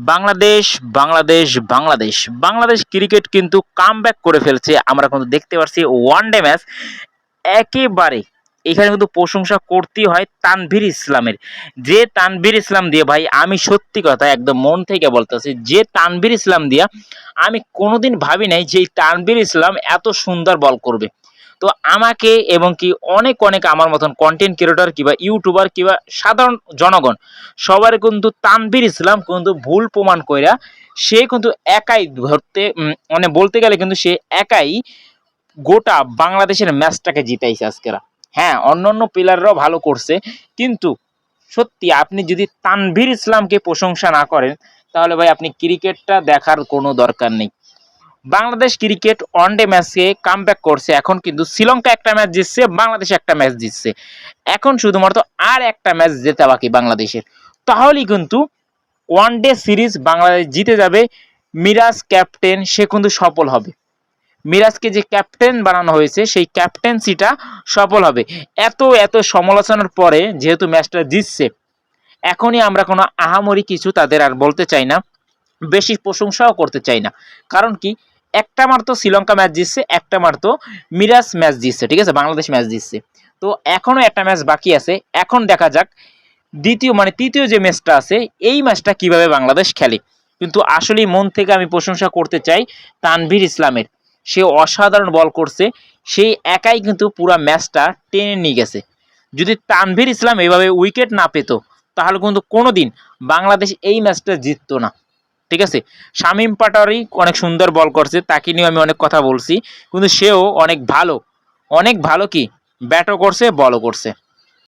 Bangladesh, Bangladesh, Bangladesh, Bangladesh cricket কিন্তু comeback করে ফেলছে। আমরা কিন্তু দেখতে পারছি ওয়ানডে ম্যাচ একেবারে এখানে কিন্তু প্রশংসা করতেই হয় তানভীর ইসলামের। যে তানভীর ইসলাম দিয়ে ভাই আমি সত্যি কথা একদম মন থেকে বলতেছি, যে তানভীর ইসলাম দিয়া আমি কোনোদিন ভাবি নাই যে এই তানভীর ইসলাম এত সুন্দর বল করবে। তো আমাকে এবং কি অনেক অনেক আমার মতন কন্টেন্ট ক্রিয়েটর কিংবা ইউটিউবার কিংবা সাধারণ জনগণ সবার কিন্তু তানভীর ইসলাম কিন্তু ভুল প্রমাণ কইরা সে কিন্তু একাই ধরতে মানে বলতে গেলে কিন্তু সে একাই গোটা বাংলাদেশের ম্যাচটাকে জিতাইছে আজকেরা। হ্যাঁ, অন্যান্য প্লেয়াররাও ভালো করছে, কিন্তু সত্যি আপনি যদি তানভীর ইসলামকে প্রশংসা না করেন তাহলে ভাই আপনি ক্রিকেটটা দেখার কোনো দরকার নেই। বাংলাদেশ ক্রিকেট ওয়ানডে ম্যাচে কামব্যাক করছে। এখন কিন্তু শ্রীলঙ্কা একটা ম্যাচ জিতছে, বাংলাদেশ একটা ম্যাচ জিতছে। এখন শুধুমাত্র আর একটা ম্যাচ জেতা বাকি বাংলাদেশের। তাহলেই কিন্তু ওয়ানডে সিরিজ বাংলাদেশ জিতে যাবে। মিরাজ ক্যাপ্টেন সে কিন্তু সফল হবে। মিরাজকে যে ক্যাপ্টেন বানানো হয়েছে সেই ক্যাপ্টেন্সিটা সফল হবে। এত এত সমালোচনার পরে যেহেতু ম্যাচটা জিতছে, এখনই আমরা কোনো আহামরি কিছু তাদের আর বলতে চাই না, বেশি প্রশংসাও করতে চাই না। কারণ কি, একটা মাত্র শ্রীলঙ্কা ম্যাচ জিতছে, একটা মাত্র মিরাজ ম্যাচ জিতছে, ঠিক আছে, বাংলাদেশ ম্যাচ জিতছে। তো এখনো একটা ম্যাচ বাকি আছে। এখন দেখা যাক দ্বিতীয় মানে তৃতীয় যে ম্যাচটা আছে এই ম্যাচটা কিভাবে বাংলাদেশ খেলে। কিন্তু আসলেই মন থেকে আমি প্রশংসা করতে চাই তানভীর ইসলামের। সে অসাধারণ বল করছে, সে একাই কিন্তু পুরো ম্যাচটা টেনে নিয়ে গেছে। যদি তানভীর ইসলাম এভাবে উইকেট না পেত তাহলে কিন্তু কোনোদিন বাংলাদেশ এই ম্যাচটা জিততো না, ঠিক আছে। শামীম পাটোয়ারি অনেক সুন্দর বল করছে, তাকে নিয়ে আমি অনেক কথা বলছি, কিন্তু সেও অনেক ভালো, অনেক ভালো কি ব্যাটও করছে বলও করছে।